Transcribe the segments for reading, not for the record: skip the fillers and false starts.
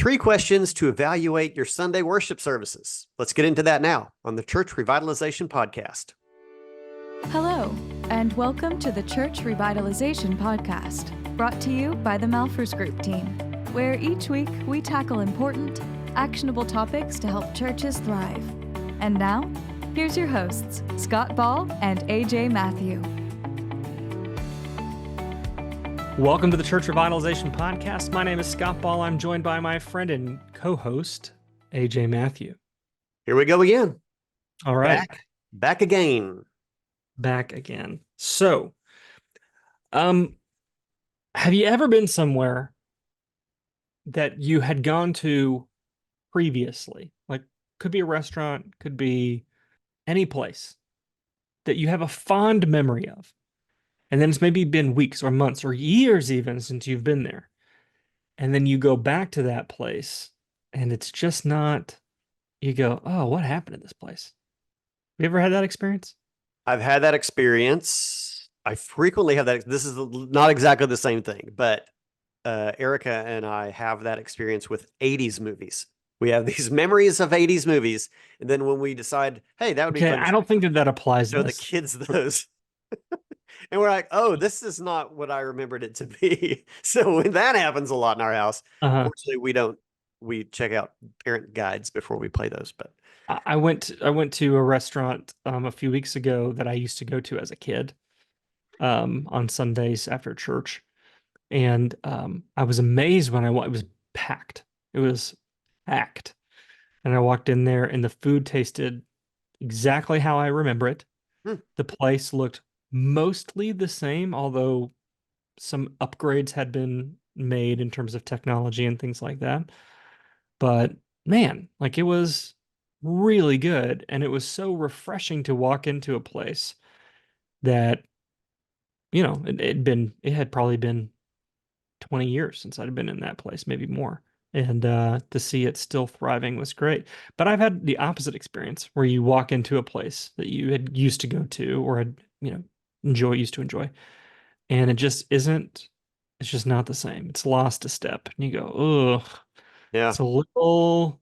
3 questions to evaluate your Sunday worship services. Let's get into that now on the Church Revitalization Podcast. Hello, and welcome to the Church Revitalization Podcast, brought to you by the Malfers Group team, where each week we tackle important, actionable topics to help churches thrive. And now, here's your hosts, Scott Ball and AJ Matthew. Welcome to the Church Revitalization Podcast. My name is Scott Ball. I'm joined by my friend and co-host, AJ Matthew. Here we go again. All right. Back again. Back again. So, have you ever been somewhere that you had gone to previously? Like, could be a restaurant, could be any place that you have a fond memory of. And then it's maybe been weeks or months or years even since you've been there. And then you go back to that place and it's just not, you go, oh, what happened to this place? Have you ever had that experience? I've had that experience. I frequently have that. This is not exactly the same thing, but Erica and I have that experience with 80s movies. We have these memories of 80s movies. And then when we decide, hey, that would be fun. I don't think that applies to the kids those. And we're like, oh, this is not what I remembered it to be. So when that happens a lot in our house, fortunately, we check out parent guides before we play those. But I went to a restaurant a few weeks ago that I used to go to as a kid on Sundays after church. And I was amazed when it was packed. It was packed. And I walked in there and the food tasted exactly how I remember it. The place looked mostly the same, although some upgrades had been made in terms of technology and things like that. But man, like, it was really good, and it was so refreshing to walk into a place that, you know, it had probably been 20 years since I'd been in that place, maybe more. And to see it still thriving was great. But I've had the opposite experience where you walk into a place that you had used to go to or had, used to enjoy. And it just isn't, it's just not the same. It's lost a step. And you go, ugh, yeah, it's a little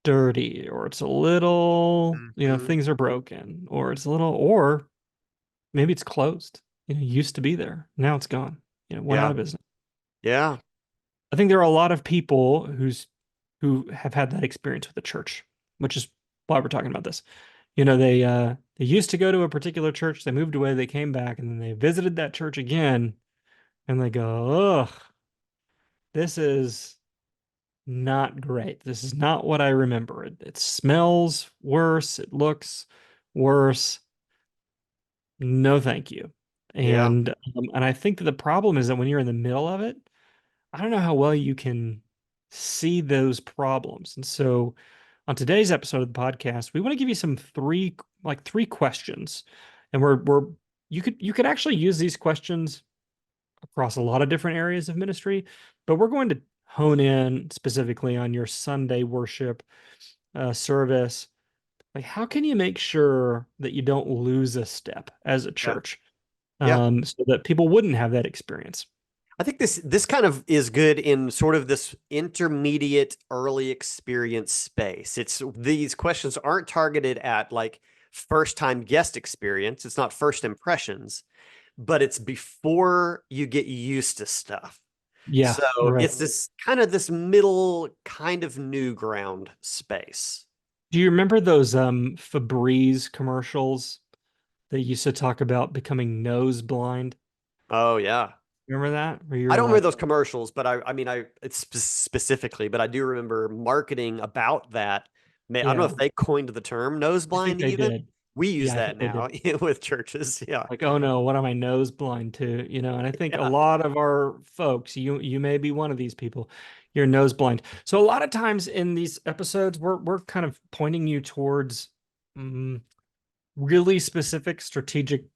dirty, or it's a little, things are broken, or it's a little, or maybe it's closed. Used to be there. Now it's gone. Went out of business. Yeah. I think there are a lot of people who have had that experience with the church, which is why we're talking about this. They used to go to a particular church, they moved away, they came back, and then they visited that church again, and they go, ugh, this is not great. This is not what I remember. It smells worse. It looks worse. No, thank you. And I think that the problem is that when you're in the middle of it, I don't know how well you can see those problems. And so on today's episode of the podcast, we want to give you three questions. And you could actually use these questions across a lot of different areas of ministry, but we're going to hone in specifically on your Sunday worship service. Like, how can you make sure that you don't lose a step as a church, so that people wouldn't have that experience? I think this kind of is good in sort of this intermediate early experience space. These questions aren't targeted at like first time guest experience. It's not first impressions, but it's before you get used to stuff. Yeah. So it's this middle kind of new ground space. Do you remember those Febreze commercials that used to talk about becoming nose blind? Oh yeah. Remember that? I don't remember those commercials, but it's specifically, but I do remember marketing about that. I don't know if they coined the term nose blind even. Did. We use that now with churches. Yeah. Like, oh no, what am I nose blind to? And I think a lot of our folks, you may be one of these people, you're nose blind. So a lot of times in these episodes, we're kind of pointing you towards really specific strategic,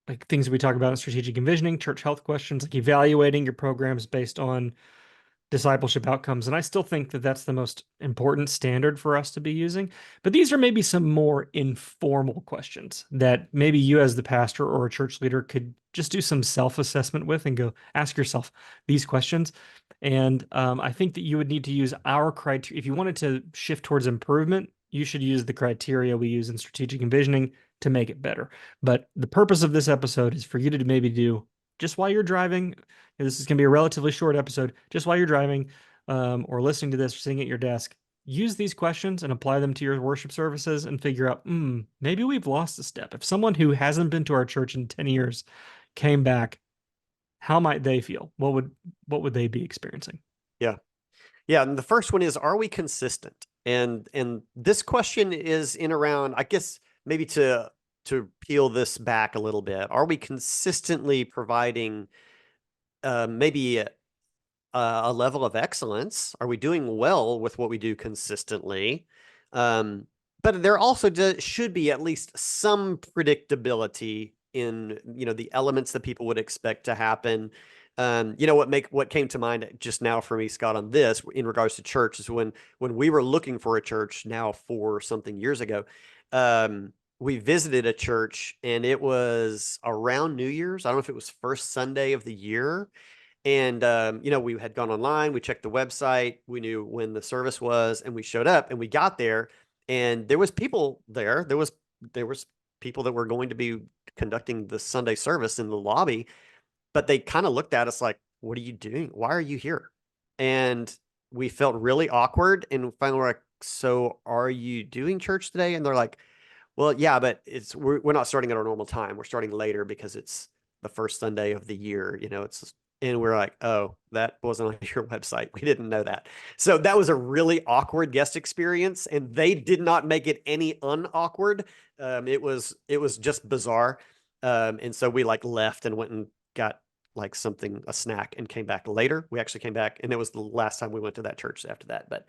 like things we talk about in strategic envisioning, church health questions, like evaluating your programs based on discipleship outcomes. And I still think that that's the most important standard for us to be using. But these are maybe some more informal questions that maybe you as the pastor or a church leader could just do some self-assessment with and go ask yourself these questions. And I think that you would need to use our criteria. If you wanted to shift towards improvement, you should use the criteria we use in strategic envisioning to make it better. But the purpose of this episode is for you to maybe do just while you're driving. This is going to be a relatively short episode. Just while you're driving or listening to this, or sitting at your desk, use these questions and apply them to your worship services and figure out, maybe we've lost a step. If someone who hasn't been to our church in 10 years came back, how might they feel? What would they be experiencing? Yeah. Yeah. And the first one is, are we consistent? And this question is in around, I guess, maybe to peel this back a little bit. Are we consistently providing maybe a level of excellence? Are we doing well with what we do consistently? But there also should be at least some predictability in, the elements that people would expect to happen. What came to mind just now for me, Scott, on this in regards to church is when we were looking for a church now for something years ago, we visited a church and it was around New Year's. I don't know if it was first Sunday of the year. And, we had gone online, we checked the website, we knew when the service was, and we showed up and we got there and there was people there. There was people that were going to be conducting the Sunday service in the lobby, but they kind of looked at us like, what are you doing? Why are you here? And we felt really awkward. And finally we're like, so are you doing church today? And they're like, well, yeah, but we're not starting at our normal time. We're starting later because it's the first Sunday of the year. And we're like, oh, that wasn't on your website. We didn't know that. So that was a really awkward guest experience, and they did not make it any unawkward. It was just bizarre. And so we left and went and got a snack and came back later. We actually came back, and it was the last time we went to that church after that. But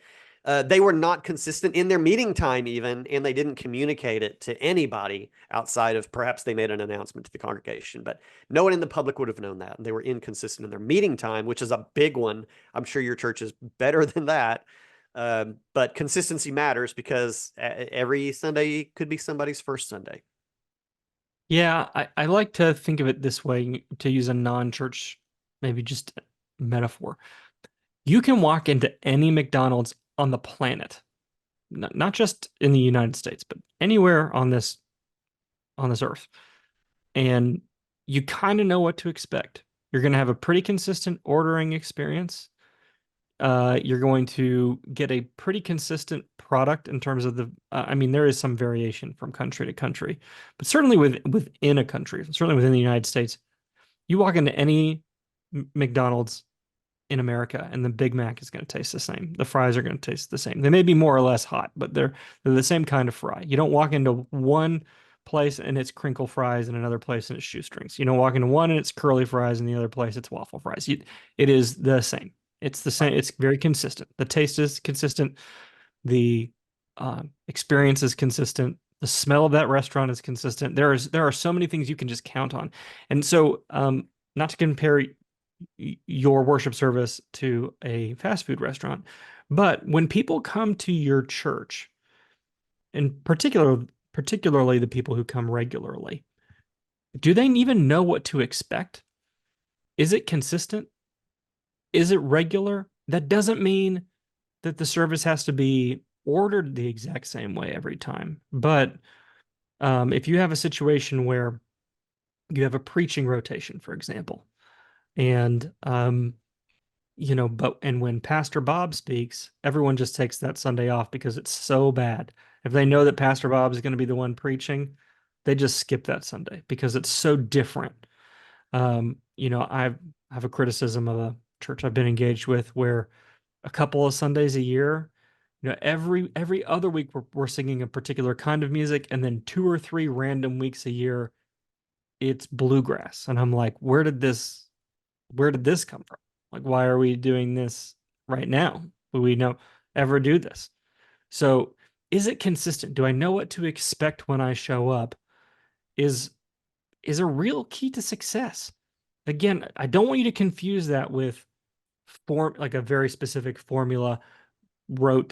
they were not consistent in their meeting time even, and they didn't communicate it to anybody outside of perhaps they made an announcement to the congregation, but no one in the public would have known that. And they were inconsistent in their meeting time, which is a big one. I'm sure your church is better than that. But consistency matters because every Sunday could be somebody's first Sunday. Yeah, I like to think of it this way, to use a non-church, maybe just metaphor. You can walk into any McDonald's on the planet, not just in the United States, but anywhere on this earth, and you kind of know what to expect. You're going to have a pretty consistent ordering experience. You're going to get a pretty consistent product in terms of there is some variation from country to country, but certainly within a country, certainly within the United States, you walk into any McDonald's in America and the Big Mac is going to taste the same. The fries are going to taste the same. They may be more or less hot, but they're the same kind of fry. You don't walk into one place and it's crinkle fries and another place and it's shoestrings. You don't walk into one and it's curly fries and the other place it's waffle fries. It is the same. It's the same. It's very consistent. The taste is consistent. The experience is consistent. The smell of that restaurant is consistent. There are so many things you can just count on. And so, not to compare your worship service to a fast food restaurant, but when people come to your church, and particularly the people who come regularly, do they even know what to expect? Is it consistent? Is it regular? That doesn't mean that the service has to be ordered the exact same way every time. But if you have a situation where you have a preaching rotation, for example, and when Pastor Bob speaks, everyone just takes that Sunday off because it's so bad. If they know that Pastor Bob is going to be the one preaching, they just skip that Sunday because it's so different. I have a criticism of a church I've been engaged with where a couple of Sundays a year, every other week we're singing a particular kind of music, and then 2 or 3 random weeks a year it's bluegrass, and I'm like, where did this come from? Like, why are we doing this right now? Would we ever do this? So is it consistent? Do I know what to expect when I show up? Is a real key to success. Again, I don't want you to confuse that with like a very specific formula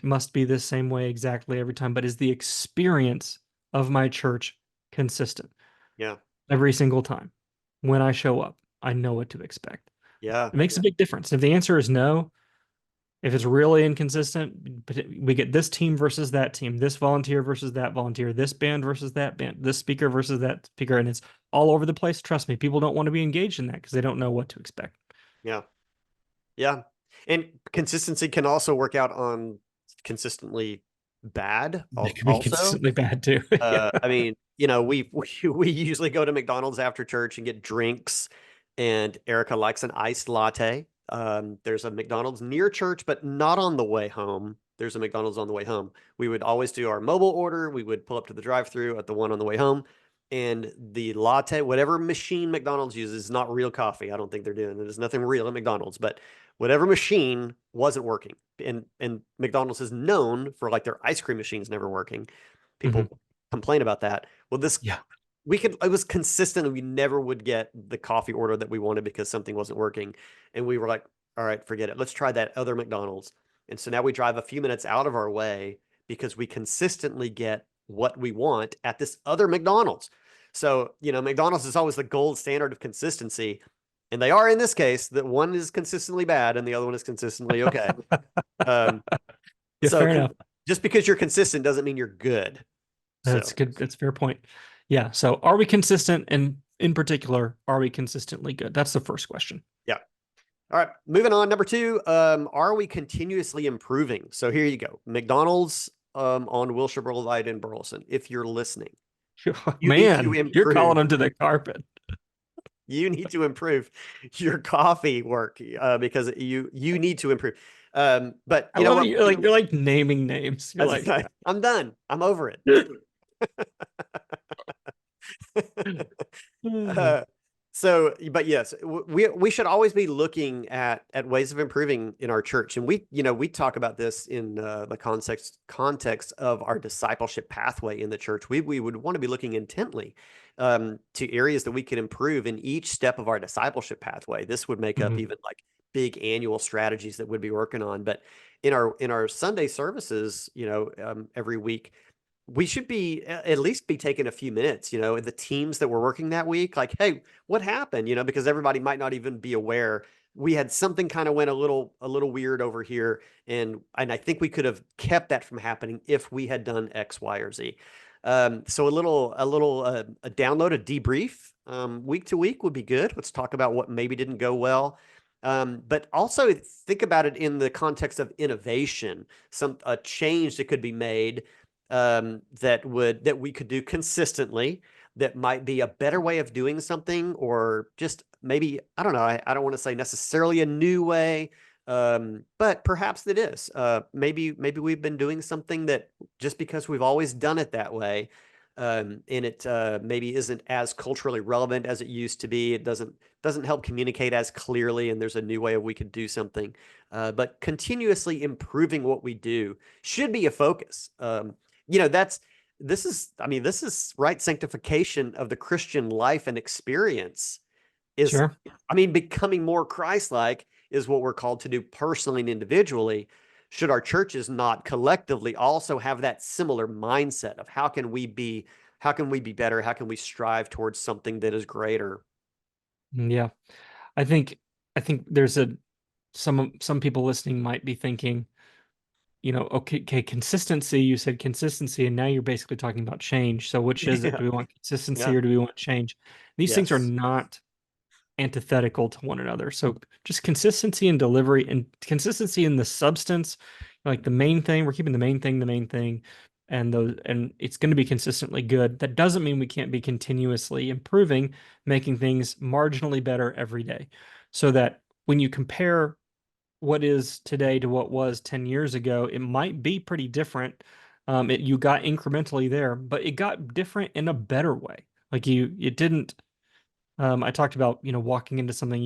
must be the same way exactly every time, but is the experience of my church consistent? Yeah. Every single time when I show up, I know what to expect. Yeah. It makes a big difference. If the answer is no, if it's really inconsistent, but we get this team versus that team, this volunteer versus that volunteer, this band versus that band, this speaker versus that speaker, and it's all over the place. Trust me, people don't want to be engaged in that because they don't know what to expect. Yeah. Yeah. And consistency can also work out on consistently bad They can be also. consistently bad too. Yeah. I mean, we usually go to McDonald's after church and get drinks, and Erica likes an iced latte. There's a McDonald's near church, but not on the way home. There's a McDonald's on the way home. We would always do our mobile order. We would pull up to the drive-through at the one on the way home, and the latte, whatever machine McDonald's uses, is not real coffee. I don't think they're doing. There's nothing real at McDonald's, but whatever machine wasn't working. And McDonald's is known for like their ice cream machines never working. People complain about that. Well, Yeah. it was consistent, and we never would get the coffee order that we wanted because something wasn't working. And we were like, all right, forget it. Let's try that other McDonald's. And so now we drive a few minutes out of our way because we consistently get what we want at this other McDonald's. So, McDonald's is always the gold standard of consistency. And they are in this case, that one is consistently bad and the other one is consistently okay. Yeah, fair enough. Just because you're consistent doesn't mean you're good. That's good. That's a fair point. Yeah. So are we consistent? And in particular, are we consistently good? That's the first question. Yeah. All right. Moving on. Number 2, are we continuously improving? So here you go. McDonald's on Wilshire Boulevard in Burleson. If you're listening, Man, you're calling them to the carpet. You need to improve your coffee work because you need to improve. But you know what? You're like naming names. You're like, I'm done. I'm over it. But yes, we should always be looking at ways of improving in our church, and we talk about this in the context of our discipleship pathway in the church. We would want to be looking intently to areas that we could improve in each step of our discipleship pathway. This would make up even like big annual strategies that we'd be working on. But in our Sunday services, every week, we should be at least be taking a few minutes, the teams that were working that week, like, hey, what happened? Because everybody might not even be aware. We had something kind of went a little weird over here. And I think we could have kept that from happening if we had done X, Y, or Z. So a download, a debrief week to week would be good. Let's talk about what maybe didn't go well. But also think about it in the context of innovation, a change that could be made that we could do consistently, that might be a better way of doing something, or just maybe, I don't know, I don't want to say necessarily a new way, but perhaps it is. Maybe we've been doing something that just because we've always done it that way, and it maybe isn't as culturally relevant as it used to be. It doesn't help communicate as clearly, and there's a new way we could do something. But continuously improving what we do should be a focus. This is right sanctification of the Christian life and experience is, sure. Becoming more Christ-like is what we're called to do personally and individually. Should our churches not collectively also have that similar mindset of how can we be better? How can we strive towards something that is greater? Yeah. I think there's some people listening might be thinking, okay, consistency, you said consistency, and now you're basically talking about change. So which is it? Do we want consistency or do we want change? These things are not antithetical to one another. So just consistency in delivery and consistency in the substance, like the main thing, we're keeping the main thing, and it's going to be consistently good. That doesn't mean we can't be continuously improving, making things marginally better every day. So that when you compare what is today to what was 10 years ago, it might be pretty different. You got incrementally there, but it got different in a better way. Like it didn't. I talked about walking into something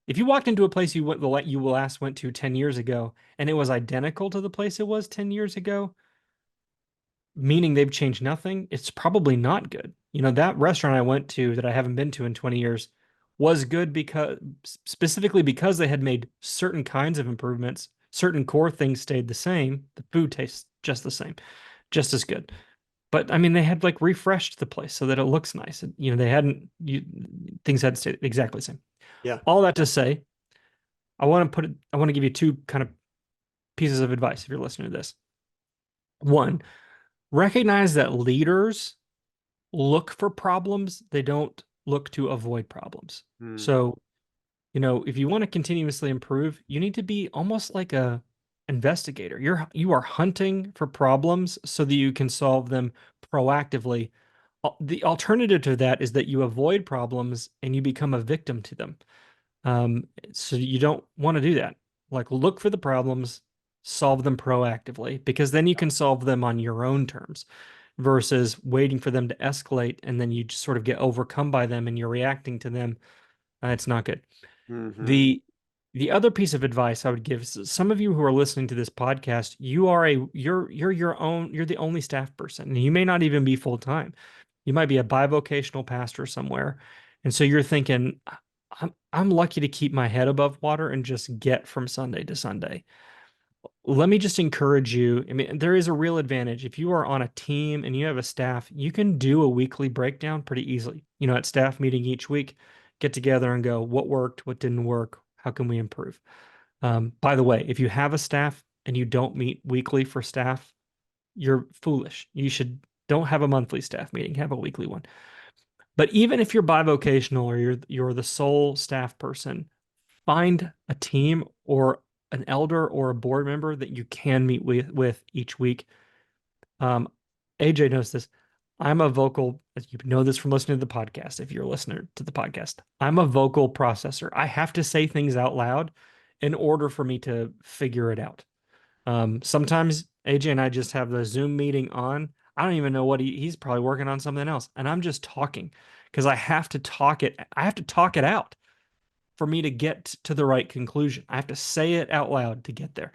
if you walked into a place you last went to 10 years ago and it was identical to the place it was 10 years ago, meaning they've changed nothing, it's probably not good. That restaurant I went to that I haven't been to in 20 years was good specifically because they had made certain kinds of improvements. Certain core things stayed the same. The food tastes just the same, just as good. But they had like refreshed the place so that it looks nice. Things had stayed exactly the same. Yeah. All that to say, I want to give you two kind of pieces of advice if you're listening to this. One, recognize that leaders look for problems, they don't look to avoid problems. Mm, So, if you want to continuously improve, you need to be almost like a investigator. You are hunting for problems so that you can solve them proactively. The alternative to that is that you avoid problems and you become a victim to them. So you don't want to do that. Like, look for the problems, solve them proactively, because then you can solve them on your own terms versus waiting for them to escalate and then you just sort of get overcome by them and you're reacting to them. It's not good. mhm. The other piece of advice I would give is some of you who are listening to this podcast, you're the only staff person, and you may not even be full time. You might be a bivocational pastor somewhere, and so you're thinking, I'm lucky to keep my head above water and just get from Sunday to Sunday. Let me just encourage you. I mean, there is a real advantage. If you are on a team and you have a staff, you can do a weekly breakdown pretty easily. At staff meeting each week, get together and go, what worked, what didn't work, how can we improve? By the way, if you have a staff and you don't meet weekly for staff, you're foolish. Don't have a monthly staff meeting, have a weekly one. But even if you're bivocational or you're the sole staff person, find a team or an elder or a board member that you can meet with each week. AJ knows this. I'm a vocal, you know this from listening to the podcast, if you're a listener to the podcast. I'm a vocal processor. I have to say things out loud in order for me to figure it out. Sometimes AJ and I just have the Zoom meeting on. I don't even know what he's probably working on something else. And I'm just talking because I have to talk it out for me to get to the right conclusion. I have to say it out loud to get there.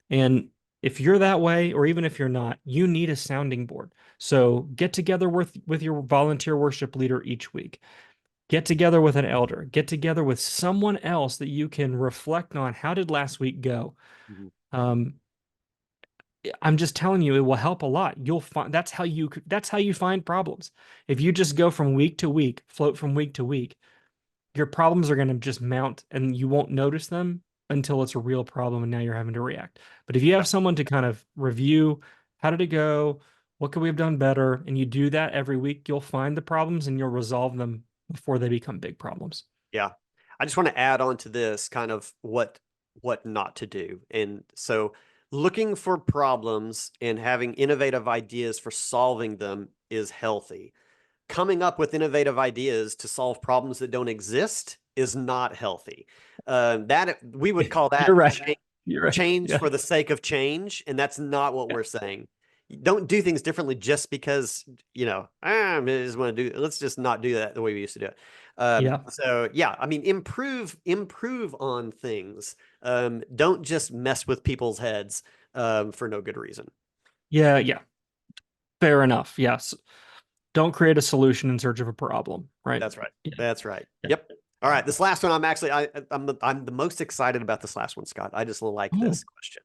And if you're that way, or even if you're not, you need a sounding board. So get together with your volunteer worship leader each week. Get together with an elder. Get together with someone else that you can reflect on. How did last week go? Mhm. Um, I'm just telling you, it will help a lot. You'll find that's how you find problems. If you just go from week to week, float from week to week, your problems are going to just mount and you won't notice them until it's a real problem and now you're having to react. But if you have someone to kind of review, how did it go? What could we have done better? And you do that every week, you'll find the problems and you'll resolve them before they become big problems. Yeah. I just want to add on to this kind of what not to do. And so looking for problems and having innovative ideas for solving them is healthy. Coming up with innovative ideas to solve problems that don't exist is not healthy. That we would call You're that right. You're right. change Yeah. for the sake of change, and that's not what we're saying. Don't do things differently just because I just want to do. Let's just not do that the way we used to do it. Yeah. So yeah, I mean, improve on things. Don't just mess with people's heads for no good reason. Yeah. Yeah. Fair enough. Yes. Don't create a solution in search of a problem. Right. That's right. Yeah. That's right. Yeah. Yep. All right. This last one, I'm the most excited about this last one, Scott. I just like Oh, this question.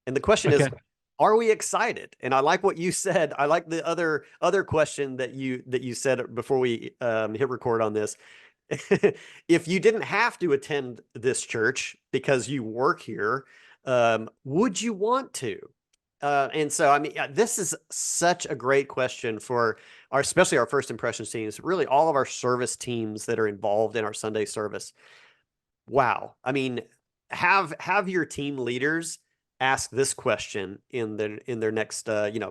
And the question is, okay. are we excited? And I like what you said. I like the other question that you said before we hit record on this. If you didn't have to attend this church because you work here, would you want to? And so, I mean, this is such a great question for especially our first impressions teams, really all of our service teams that are involved in our Sunday service. Wow. I mean, have your team leaders ask this question in their next,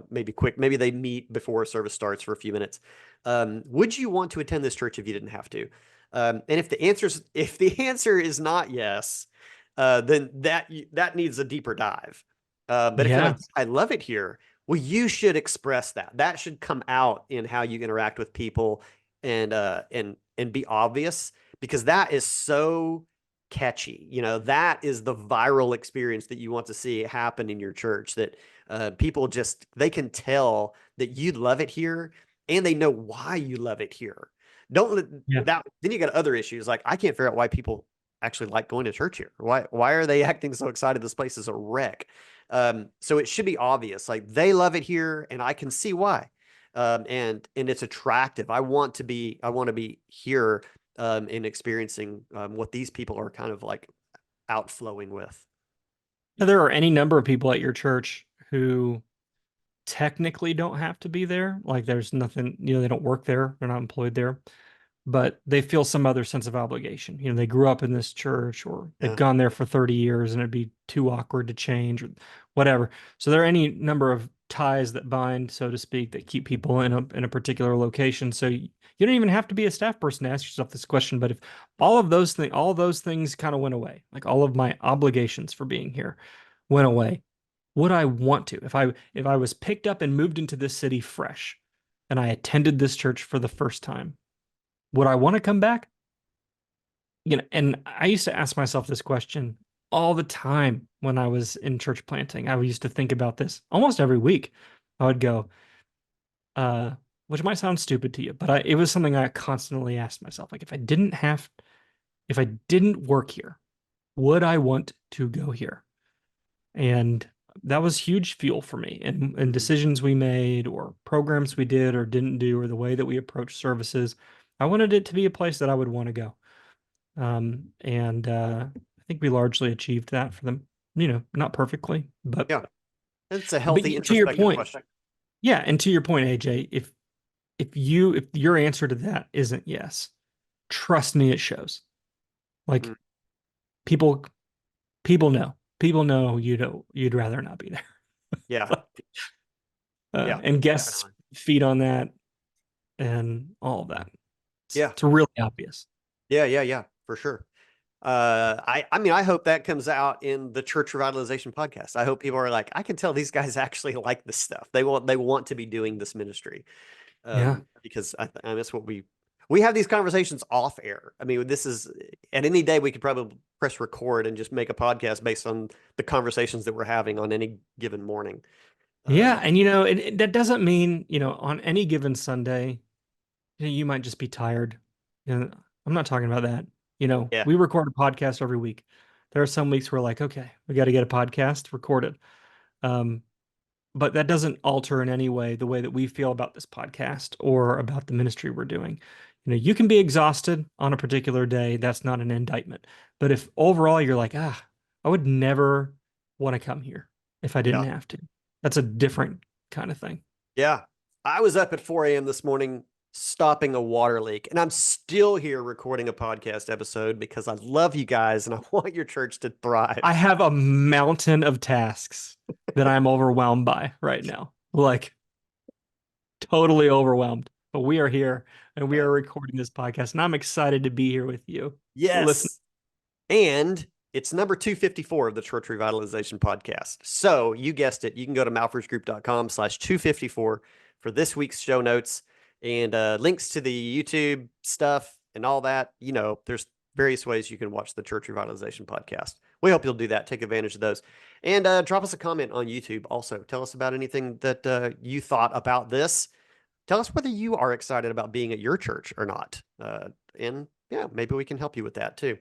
maybe they meet before service starts for a few minutes. Would you want to attend this church if you didn't have to? And if the answer is not yes, then that needs a deeper dive. But if you're Yeah. like, I love it here, well, you should express that. That should come out in how you interact with people and be obvious, because that is so catchy. That is the viral experience that you want to see happen in your church, that people they can tell that you love it here and they know why you love it here. Don't let Yeah. that, then you got other issues. Like, I can't figure out why people actually like going to church here. Why are they acting so excited? This place is a wreck. So it should be obvious, like they love it here and I can see why. And it's attractive. I want to be here and experiencing what these people are kind of like outflowing with. Now, there are any number of people at your church who technically don't have to be there. Like there's nothing, they don't work there, they're not employed there, but they feel some other sense of obligation. They grew up in this church or they've Yeah. gone there for 30 years and it'd be too awkward to change or whatever. So there are any number of ties that bind, so to speak, that keep people in a particular location. So you don't even have to be a staff person to ask yourself this question. But if all of those things kind of went away, like all of my obligations for being here went away, would I want to? If I was picked up and moved into this city fresh and I attended this church for the first time, would I want to come back? And I used to ask myself this question all the time when I was in church planting. I used to think about this almost every week. I would go, which might sound stupid to you, but it was something I constantly asked myself. Like if I didn't work here, would I want to go here? And that was huge fuel for me. And decisions we made or programs we did or didn't do or the way that we approached services, I wanted it to be a place that I would want to go. And I think we largely achieved that for them, not perfectly, but yeah, it's a healthy to your introspective point, question. Yeah, and to your point, AJ, if your answer to that isn't yes, trust me, it shows. Like people know. People know you'd rather not be there. Yeah. Yeah. And guests Definitely. feed on that and all of that. It's really obvious. Yeah, for sure. I mean, I hope that comes out in the Church Revitalization podcast. I hope people are like, I can tell these guys actually like this stuff. They want to be doing this ministry. Because I that's what we have these conversations off air. I mean, this is at any day we could probably press record and just make a podcast based on the conversations that we're having on any given morning. Yeah, and that doesn't mean, on any given Sunday, you might just be tired. I'm not talking about that. We record a podcast every week. There are some weeks we're like, okay, we got to get a podcast recorded. But that doesn't alter in any way the way that we feel about this podcast or about the ministry we're doing. You can be exhausted on a particular day. That's not an indictment. But if overall you're like, I would never want to come here if I didn't have to. That's a different kind of thing. Yeah. I was up at 4 a.m. this morning stopping a water leak, and I'm still here recording a podcast episode because I love you guys and I want your church to thrive. I have a mountain of tasks that I'm overwhelmed by right now. Like totally overwhelmed. But we are here and we are recording this podcast, and I'm excited to be here with you. Yes. Listen. And it's number 254 of the Church Revitalization podcast. So you guessed it. You can go to malfersgroup.com/254 for this week's show notes and links to the YouTube stuff and all that. There's various ways you can watch the Church Revitalization podcast. We hope you'll do that. Take advantage of those. And drop us a comment on YouTube also. Tell us about anything that you thought about this. Tell us whether you are excited about being at your church or not. And maybe we can help you with that too.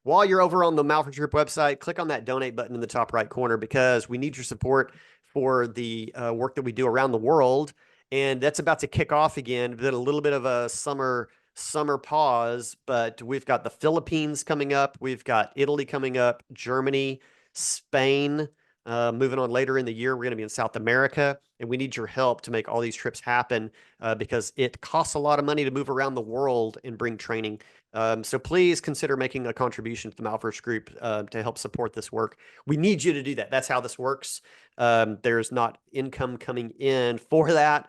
While you're over on the Malford Group website, click on that donate button in the top right corner because we need your support for the work that we do around the world. And that's about to kick off again. We've had a little bit of a summer pause, but we've got the Philippines coming up. We've got Italy coming up, Germany, Spain. Moving on later in the year, we're going to be in South America, and we need your help to make all these trips happen because it costs a lot of money to move around the world and bring training. So please consider making a contribution to the Malfirst Group to help support this work. We need you to do that. That's how this works. There's not income coming in for that.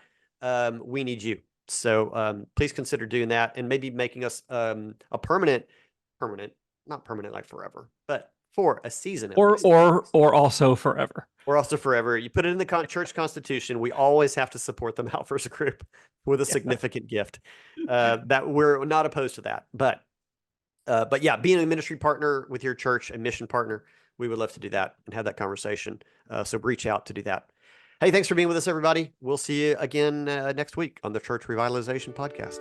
We need you. So please consider doing that and maybe making us a permanent, not permanent like forever, but for a season. Or also forever. Or also forever. You put it in the church constitution. We always have to support the Malfirst Group with a significant gift. That we're not opposed to that. But yeah, being a ministry partner with your church, a mission partner, we would love to do that and have that conversation. So reach out to do that. Hey, thanks for being with us, everybody. We'll see you again next week on the Church Revitalization Podcast.